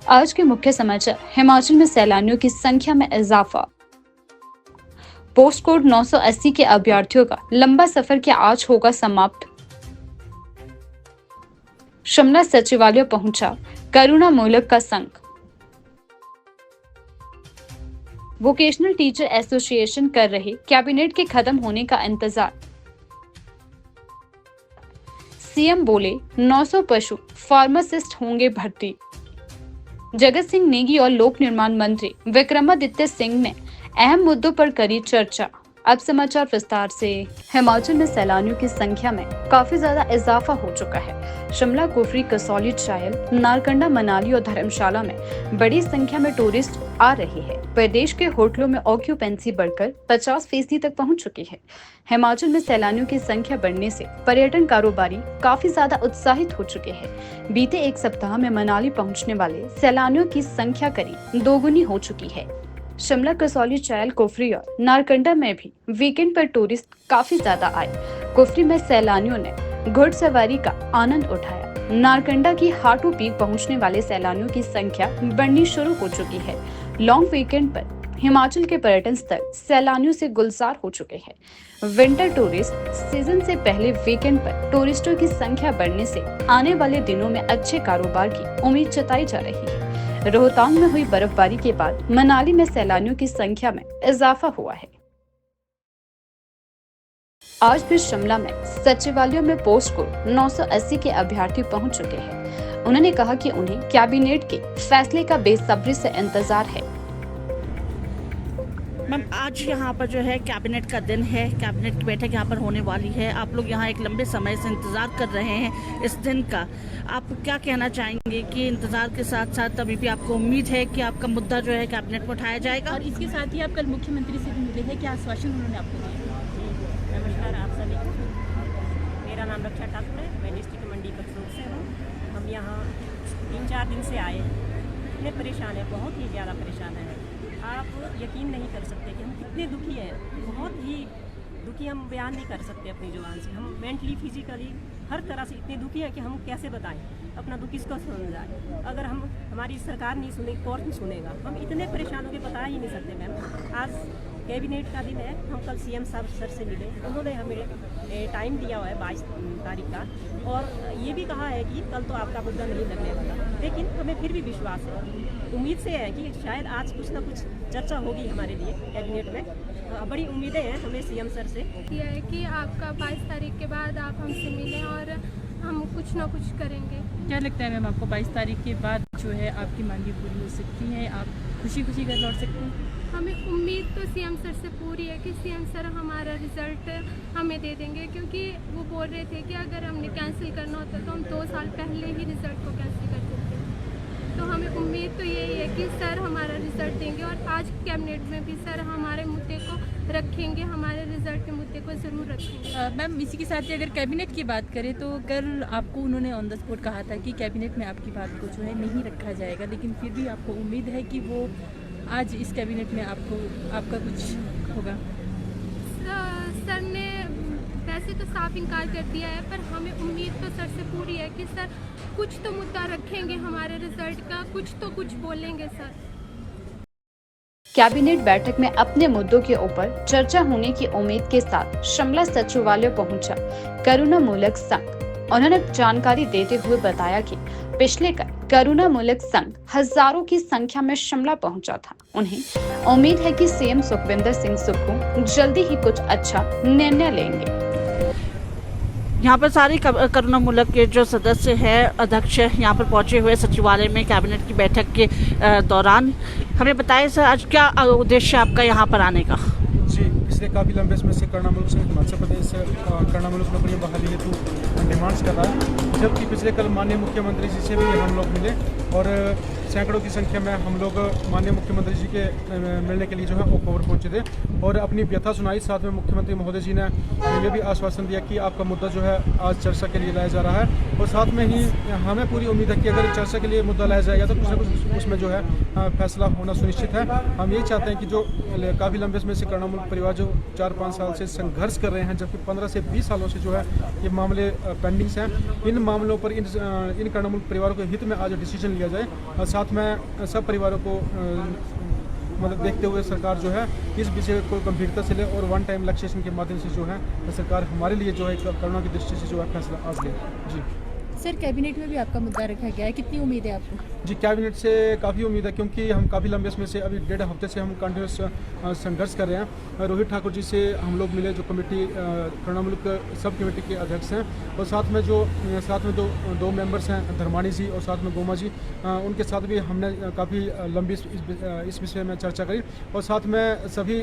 आज के मुख्य समाचार। हिमाचल में सैलानियों की संख्या में इजाफा। पोस्ट कोड 980 के अभ्यर्थियों का लंबा सफर क्या आज होगा समाप्त। शिमला सचिवालय पहुंचा करुणा मूलक का संघ। वोकेशनल टीचर एसोसिएशन कर रहे कैबिनेट के खत्म होने का इंतजार। सीएम बोले 900 पशु फार्मासिस्ट होंगे भर्ती। जगत सिंह नेगी और लोक निर्माण मंत्री विक्रमादित्य सिंह ने अहम मुद्दों पर करी चर्चा। अब समाचार विस्तार से। हिमाचल में सैलानियों की संख्या में काफी ज्यादा इजाफा हो चुका है। शिमला, कुफरी, कसौली, चायल, नारकंडा, मनाली और धर्मशाला में बड़ी संख्या में टूरिस्ट आ रहे हैं। प्रदेश के होटलों में ऑक्यूपेंसी बढ़कर 50% तक पहुंच चुकी है। हिमाचल में सैलानियों की संख्या बढ़ने से पर्यटन कारोबारी काफी ज्यादा उत्साहित हो चुके हैं। बीते एक सप्ताह में मनाली पहुंचने वाले सैलानियों की संख्या करीब दोगुनी हो चुकी है। शिमला, कसौली, चायल, कुफरी और नारकंडा में भी वीकेंड पर टूरिस्ट काफी ज्यादा आए। कुफरी में सैलानियों ने घुड़सवारी का आनंद उठाया। नारकंडा की हाटू पीक पहुंचने वाले सैलानियों की संख्या बढ़नी शुरू हो चुकी है। लॉन्ग वीकेंड पर हिमाचल के पर्यटन स्थल सैलानियों से गुलजार हो चुके हैं। विंटर टूरिस्ट सीजन से पहले वीकेंड पर टूरिस्टों की संख्या बढ़ने से आने वाले दिनों में अच्छे कारोबार की उम्मीद जताई जा रही है। रोहतांग में हुई बर्फबारी के बाद मनाली में सैलानियों की संख्या में इजाफा हुआ है। आज भी शिमला में सचिवालय में पोस्ट कोड 980 के अभ्यर्थी पहुंच चुके हैं। उन्होंने कहा कि उन्हें कैबिनेट के फैसले का बेसब्री से इंतजार है। मैम, आज यहाँ पर जो है कैबिनेट का दिन है, कैबिनेट की बैठक यहाँ पर होने वाली है। आप लोग यहाँ एक लंबे समय से इंतज़ार कर रहे हैं इस दिन का। आप क्या कहना चाहेंगे कि इंतज़ार के साथ साथ अभी भी आपको उम्मीद है कि आपका मुद्दा जो है कैबिनेट में उठाया जाएगा? और इसके साथ ही आप कल मुख्यमंत्री से भी मिले हैं, क्या आश्वासन उन्होंने आपको दिया? नमस्कार आप सभी को। मेरा नाम रक्षा ठाकुर है, मैं डिस्ट्रिक्ट मंडी कसरोड़ से हूँ। हम यहाँ 3-4 दिन से आए हैं। इतने परेशान हैं, बहुत ही ज़्यादा परेशान हैं। आप यकीन नहीं कर सकते कि हम कितने दुखी हैं। बहुत ही दुखी, हम बयान नहीं कर सकते अपनी जुबान से। हम मेंटली, फिजिकली हर तरह से इतने दुखी हैं कि हम कैसे बताएं अपना दुख किसको समझाएं। अगर हमारी सरकार नहीं सुनेगी, कौन नहीं सुनेगा। हम इतने परेशान होकर बता ही नहीं सकते मैम। आज कैबिनेट का दिन है, हम कल सीएम साहब सर से मिले। उन्होंने हमें टाइम दिया हुआ है 22 तारीख का, और ये भी कहा है कि कल तो आपका मुद्दा नहीं लगने वाला। लेकिन हमें फिर भी विश्वास है, उम्मीद से है कि शायद आज कुछ ना कुछ चर्चा होगी हमारे लिए कैबिनेट में। बड़ी उम्मीदें हैं हमें सीएम सर से। यह है कि आपका 22 तारीख के बाद आप हमसे मिलें और हम कुछ ना कुछ करेंगे। क्या लगता है मैम आपको 22 तारीख के बाद जो है आपकी मांगें पूरी हो सकती हैं, आप खुशी खुशी घर लौट सकते हैं? हमें उम्मीद तो सीएम सर से पूरी है कि सीएम सर हमारा रिज़ल्ट हमें दे देंगे, क्योंकि वो बोल रहे थे कि अगर हमने कैंसिल करना होता तो हम 2 साल पहले ही रिज़ल्ट को कैंसिल कर देते। तो हमें उम्मीद तो यही है कि सर हमारा रिज़ल्ट देंगे, और आज कैबिनेट में भी सर हमारे मुद्दे को रखेंगे, हमारे रिज़ल्ट के मुद्दे को ज़रूर रखेंगे। मैम, इसी के साथ ही अगर कैबिनेट की बात करें तो कल आपको उन्होंने ऑन द स्पॉट कहा था कि कैबिनेट में आपकी बात को जो है नहीं रखा जाएगा, लेकिन फिर भी आपको उम्मीद है कि वो आज इस कैबिनेट में आपका कुछ होगा? सर ने वैसे तो साफ इनकार कर दिया है, पर हमें उम्मीद तो सर से पूरी है कि सर कुछ तो मुद्दा रखेंगे हमारे रिजल्ट का, कुछ बोलेंगे सर। कैबिनेट बैठक में अपने मुद्दों के ऊपर चर्चा होने की उम्मीद के साथ शिमला सचिवालय पहुंचा करुणा मूलक संघ। उन्होंने जानकारी देते हुए बताया कि पिछले कल करुणा मूलक संघ हजारों की संख्या में शिमला पहुंचा था। उन्हें उम्मीद है कि सीएम सुखविंदर सिंह सुक्खू जल्दी ही कुछ अच्छा निर्णय लेंगे। यहाँ पर सारे करुणा मूलक के जो सदस्य हैं, अध्यक्ष यहाँ पर पहुँचे हुए सचिवालय में कैबिनेट की बैठक के दौरान। हमें बताइए सर, आज क्या उद्देश्य आपका यहाँ पर आने का? जी, पिछले काफ़ी लंबे समय से करुणा मूलक संघ हिमाचल प्रदेश करुणा मूलक नौकरी बहाली हेतु डिमांड्स कर रहा है। जबकि पिछले कल माननीय मुख्यमंत्री जी से भी हम लोग मिले, और सैकड़ों की संख्या में हम लोग माननीय मुख्यमंत्री जी के मिलने के लिए जो है ओवर पहुँचे थे, और अपनी व्यथा सुनाई। साथ में मुख्यमंत्री महोदय जी ने ये भी आश्वासन दिया कि आपका मुद्दा जो है आज चर्चा के लिए लाया जा रहा है, और साथ में ही हमें पूरी उम्मीद है कि अगर चर्चा के लिए मुद्दा लाया जाएगा तो कुछ ना कुछ उसमें जो है फैसला होना सुनिश्चित है। हम यही चाहते हैं कि जो काफ़ी लंबे समय से करुणा मूलक परिवार जो 4-5 साल से संघर्ष कर रहे हैं, जबकि 15 से 20 सालों से जो है ये मामले पेंडिंग्स हैं, इन मामलों पर इन करुणा मूलक परिवारों के हित में आज डिसीजन लिया जाए। और साथ में सब परिवारों को मतलब देखते हुए सरकार जो है इस विषय को गंभीरता से ले और वन टाइम रिलैक्सेशन के माध्यम से जो है सरकार हमारे लिए जो है करुणा की दृष्टि से जो है फैसला आज ले। जी सर, कैबिनेट में भी आपका मुद्दा रखा गया है, कितनी उम्मीद है आपको? जी कैबिनेट से काफ़ी उम्मीद है, क्योंकि हम काफ़ी लंबे समय से अभी 1.5 हफ्ते से हम कंटिन्यूस संघर्ष कर रहे हैं। रोहित ठाकुर जी से हम लोग मिले, जो कमेटी करुणा मुल्क सब कमेटी के अध्यक्ष हैं, और साथ में दो मेंबर्स हैं, धर्मानी जी और साथ में गोमा जी, उनके साथ भी हमने काफ़ी लंबी इस विषय में चर्चा करी। और साथ में सभी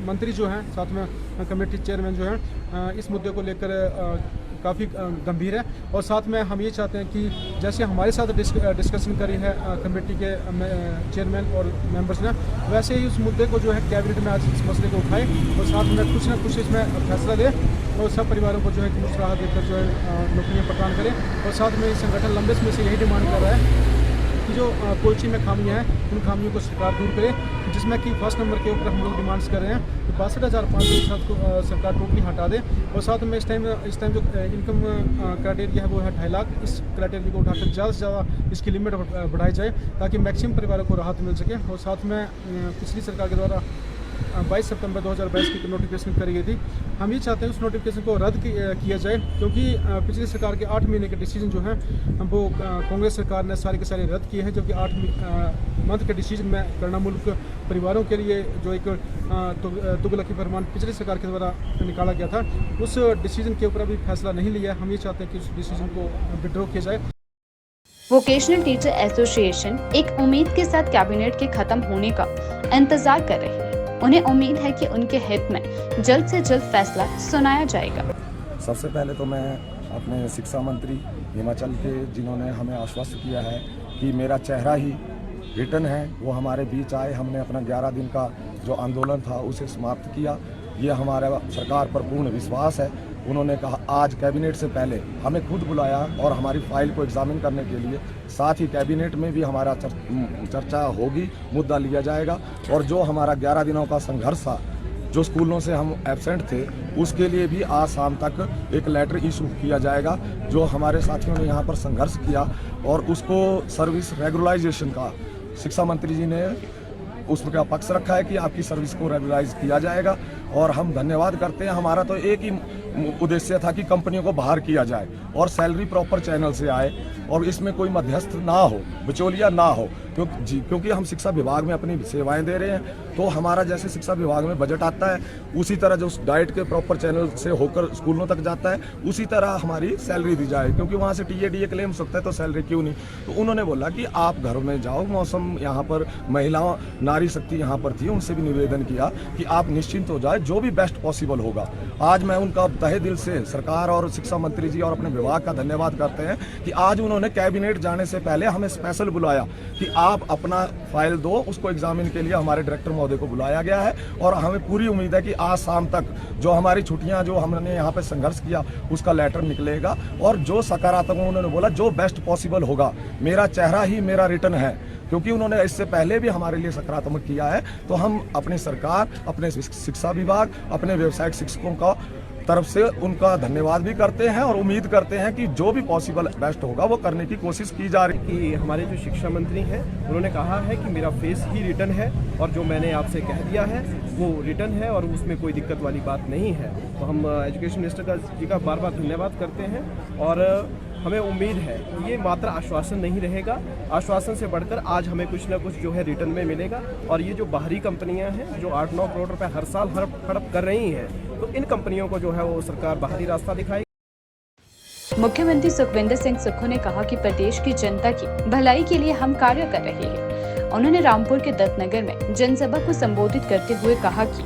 मंत्री जो हैं, साथ में कमेटी चेयरमैन जो हैं, इस मुद्दे को लेकर काफ़ी गंभीर है। और साथ में हम ये चाहते हैं कि जैसे हमारे साथ डिस्कशन करी है कमेटी के चेयरमैन और मेंबर्स ने, वैसे ही उस मुद्दे को जो है कैबिनेट में आज इस मसले को उठाए और साथ में कुछ न कुछ इसमें फैसला ले और सब परिवारों को जो है मुफ्त राहत देकर जो है नौकरियाँ प्रदान करें। और साथ में ये संगठन लंबे समय से यही डिमांड कर रहा है कि जो पॉलिसी में खामियाँ हैं उन खामियों को सरकार दूर करे, जिसमें कि फर्स्ट नंबर के ऊपर हम लोग डिमांड्स कर रहे हैं कि 62,500 को सरकार टोटली हटा दे। और साथ में इस टाइम जो इनकम क्राइटेरिया है वो है 2.5 लाख। इस क्राइटेरिया को उठाकर ज़्यादा से ज़्यादा इसकी लिमिट बढ़ाई जाए ताकि मैक्सिमम परिवारों को राहत मिल सके। और साथ में पिछली सरकार के द्वारा 22 सितंबर 2022 की नोटिफिकेशन करी गई थी, हम ये चाहते हैं उस नोटिफिकेशन को रद्द किया जाए, क्योंकि पिछली सरकार के 8 महीने के डिसीजन जो हैं वो कांग्रेस सरकार ने सारे के सारे रद्द किए हैं, जबकि 8 मंथ के डिसीजन में करुणा मुल्क परिवारों के लिए जो एक तुगलकी फरमान पिछली सरकार के द्वारा निकाला गया था, उस डिसीजन के ऊपर अभी फैसला नहीं लिया। हम ये चाहते हैं कि उस डिसीजन को विड्रॉ किया जाए। वोकेशनल टीचर एसोसिएशन एक उम्मीद के साथ कैबिनेट के खत्म होने का इंतजार कर रही है। उन्हें उम्मीद है कि उनके हित में जल्द से जल्द फैसला सुनाया जाएगा। सबसे पहले तो मैं अपने शिक्षा मंत्री हिमाचल के, जिन्होंने हमें आश्वस्त किया है कि मेरा चेहरा ही रिटर्न है, वो हमारे बीच आए। हमने अपना 11 दिन का जो आंदोलन था उसे समाप्त किया। ये हमारा सरकार पर पूर्ण विश्वास है। उन्होंने कहा आज कैबिनेट से पहले हमें खुद बुलाया और हमारी फाइल को एग्जामिन करने के लिए, साथ ही कैबिनेट में भी हमारा चर्चा होगी, मुद्दा लिया जाएगा। और जो हमारा 11 दिनों का संघर्ष था, जो स्कूलों से हम एब्सेंट थे, उसके लिए भी आज शाम तक एक लेटर इशू किया जाएगा। जो हमारे साथियों ने यहाँ पर संघर्ष किया और उसको सर्विस रेगुलराइजेशन का शिक्षा मंत्री जी ने उसका पक्ष रखा है कि आपकी सर्विस को रेगुलराइज किया जाएगा। और हम धन्यवाद करते हैं। हमारा तो एक ही उद्देश्य था कि कंपनियों को बाहर किया जाए और सैलरी प्रॉपर चैनल से आए और इसमें कोई मध्यस्थ ना हो, बिचौलिया ना हो, क्योंकि हम शिक्षा विभाग में अपनी सेवाएं दे रहे हैं। तो हमारा जैसे शिक्षा विभाग में बजट आता है, उसी तरह जो डाइट के प्रॉपर चैनल से होकर स्कूलों तक जाता है, उसी तरह हमारी सैलरी दी जाए, क्योंकि वहाँ से टीए क्लेम हो सकता है, तो सैलरी क्यों नहीं। तो उन्होंने बोला कि आप घरों में जाओ, मौसम यहाँ पर महिलाओं नारी शक्ति यहाँ पर थी, उनसे भी निवेदन किया कि आप निश्चिंत हो जाए, जो भी बेस्ट पॉसिबल होगा। आज मैं उनका तहे दिल से सरकार और शिक्षा मंत्री जी और अपने विभाग का धन्यवाद करते हैं कि आज उन्होंने कैबिनेट जाने से पहले हमें स्पेशल बुलाया कि आप अपना फाइल दो, उसको एग्जामिन के लिए हमारे डायरेक्टर महोदय को बुलाया गया है। और हमें पूरी उम्मीद है कि आज शाम तक जो हमारी छुट्टियां जो हमने यहाँ पे संघर्ष किया उसका लेटर निकलेगा और जो सकारात्मक, उन्होंने बोला जो बेस्ट पॉसिबल होगा, मेरा चेहरा ही मेरा रिटर्न है, क्योंकि उन्होंने इससे पहले भी हमारे लिए सकारात्मक किया है। तो हम अपनी सरकार, अपने शिक्षा विभाग, अपने व्यावसायिक शिक्षकों का तरफ से उनका धन्यवाद भी करते हैं और उम्मीद करते हैं कि जो भी पॉसिबल बेस्ट होगा वो करने की कोशिश की जा रही है। कि हमारे जो शिक्षा मंत्री हैं उन्होंने कहा है कि मेरा फेस ही रिटर्न है और जो मैंने आपसे कह दिया है वो रिटर्न है और उसमें कोई दिक्कत वाली बात नहीं है। तो हम एजुकेशन मिनिस्टर जी का बार बार धन्यवाद करते हैं और हमें उम्मीद है कि ये मात्र आश्वासन नहीं रहेगा, आश्वासन से बढ़कर आज हमें कुछ ना कुछ जो है रिटर्न में मिलेगा। और ये जो बाहरी कंपनियां हैं जो 8-9 करोड़ रुपए हर साल हड़प कर रही हैं, तो इन कंपनियों को जो है वो सरकार बाहरी रास्ता दिखाएगी। मुख्यमंत्री सुखविंदर सिंह सुक्खू ने कहा कि प्रदेश की जनता की भलाई के लिए हम कार्य कर रहे हैं। उन्होंने रामपुर के दत्तनगर में जनसभा को संबोधित करते हुए कहा कि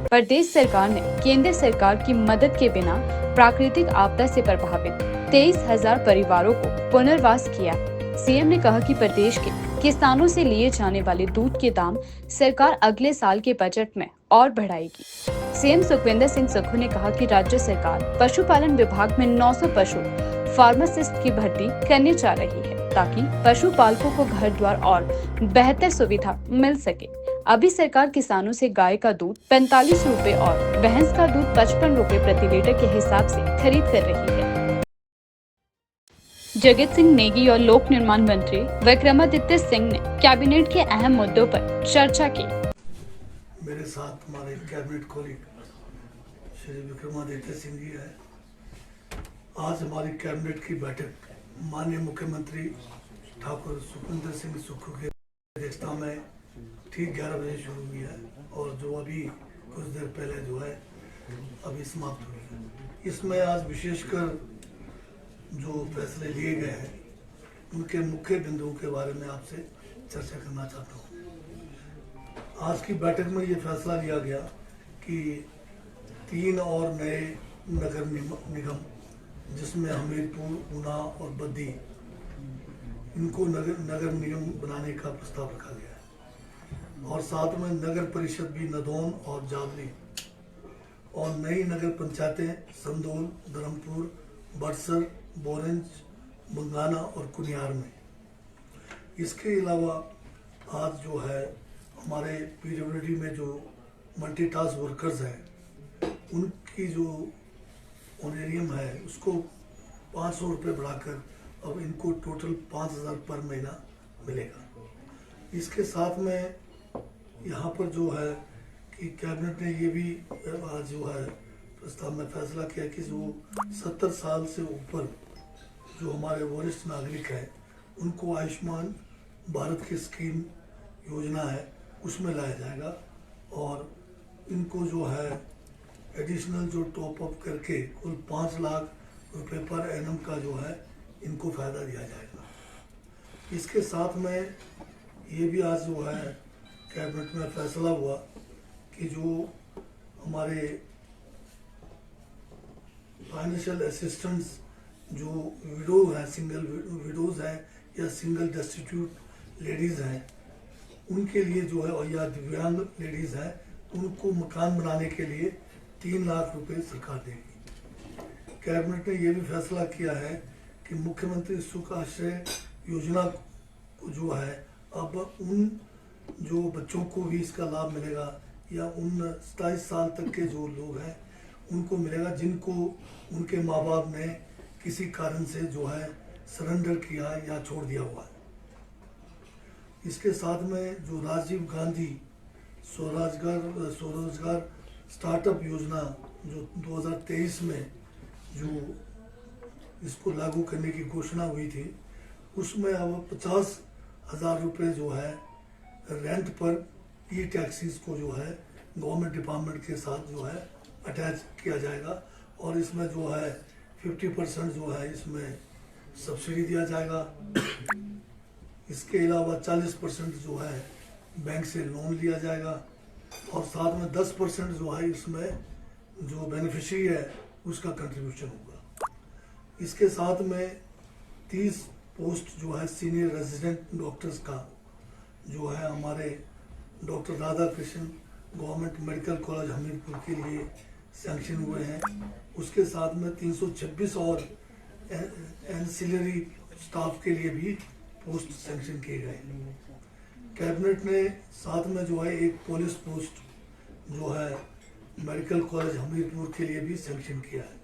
प्रदेश सरकार ने केंद्र सरकार की मदद के बिना प्राकृतिक आपदा से प्रभावित 23,000 परिवारों को पुनर्वास किया। सीएम ने कहा कि प्रदेश के किसानों से लिए जाने वाले दूध के दाम सरकार अगले साल के बजट में और बढ़ाएगी। सीएम सुखविंदर सिंह सुक्खू ने कहा कि राज्य सरकार पशुपालन विभाग में 900 पशु फार्मासिस्ट की भर्ती करने जा रही है ताकि पशुपालकों को घर द्वार और बेहतर सुविधा मिल सके। अभी सरकार किसानों से गाय का दूध 45 रुपए और भैंस का दूध 55 रुपए प्रति लीटर के हिसाब से खरीद कर रही है। जगत सिंह नेगी और लोक निर्माण मंत्री विक्रमादित्य सिंह ने कैबिनेट के अहम मुद्दों पर चर्चा की। मेरे साथ हमारे कैबिनेट कोलीग श्री विक्रमादित्य सिंह जी है। आज हमारी कैबिनेट की बैठक माननीय मुख्यमंत्री ठाकुर सुखविंदर सिंह सुक्खू की अध्यक्षता में ठीक 11 बजे शुरू हुई है और जो अभी कुछ देर पहले जो है अभी समाप्त हुई है। इसमें आज विशेषकर जो फैसले लिए गए हैं उनके मुख्य बिंदुओं के बारे में आपसे चर्चा करना चाहता हूँ। आज की बैठक में ये फैसला लिया गया कि 3 और नए नगर निगम जिसमें हमीरपुर, ऊना और बद्दी, इनको नगर निगम बनाने का प्रस्ताव रखा गया है और साथ में नगर परिषद भी नदौन और जावली और नई नगर पंचायतें संदोल, धर्मपुर, बड़सर, बोरेंज, बंगाना और कुनियार में। इसके अलावा आज जो है हमारे पीडब्ल्यूडी में जो मल्टीटास्क वर्कर्स हैं उनकी जो ऑनरेरियम है उसको 500 रुपये बढ़ाकर अब इनको टोटल 5000 पर महीना मिलेगा। इसके साथ में यहाँ पर जो है कि कैबिनेट ने ये भी आज जो है प्रस्ताव में फैसला किया कि जो 70 साल से ऊपर जो हमारे वरिष्ठ नागरिक हैं उनको आयुष्मान भारत की स्कीम योजना है उसमें लाया जाएगा और इनको जो है एडिशनल जो टॉप अप करके कुल 5 लाख रुपए पर एनम का जो है इनको फ़ायदा दिया जाएगा। इसके साथ में ये भी आज जो है कैबिनेट में फैसला हुआ कि जो हमारे फाइनेंशियल असिस्टेंट्स जो विडो हैं, सिंगल विडोज़ हैं या सिंगल डेस्टिट्यूट लेडीज़ हैं उनके लिए जो है या दिव्यांग लेडीज़ हैं उनको मकान बनाने के लिए 3 लाख रुपए सरकार देगी। कैबिनेट ने यह भी फैसला किया है कि मुख्यमंत्री सुख आश्रय योजना को जो है अब उन जो बच्चों को भी इसका लाभ मिलेगा या उन 27 साल तक के जो लोग हैं उनको मिलेगा जिनको उनके माँ बाप ने किसी कारण से जो है सरेंडर किया या छोड़ दिया हुआ है। इसके साथ में जो राजीव गांधी स्वरोजगार स्टार्टअप योजना जो 2023 में जो इसको लागू करने की घोषणा हुई थी उसमें अब 50,000 रुपये जो है रेंट पर ई टैक्सीज को जो है गवर्नमेंट डिपार्टमेंट के साथ जो है अटैच किया जाएगा और इसमें जो है 50% जो है इसमें सब्सिडी दिया जाएगा। इसके अलावा 40% जो है बैंक से लोन लिया जाएगा और साथ में 10% जो है इसमें जो बेनिफिशियरी है उसका कंट्रीब्यूशन होगा। इसके साथ में 30 पोस्ट जो है सीनियर रेजिडेंट डॉक्टर्स का जो है हमारे doctor Radha Krishna government medical college Hamirpur के लिए सैंक्शन हुए हैं। उसके साथ में 326 और एंसिलरी स्टाफ के लिए भी पोस्ट सैंक्शन किए गए। कैबिनेट ने साथ में जो है एक पुलिस पोस्ट जो है मेडिकल कॉलेज हमीरपुर के लिए भी सैंक्शन किया है।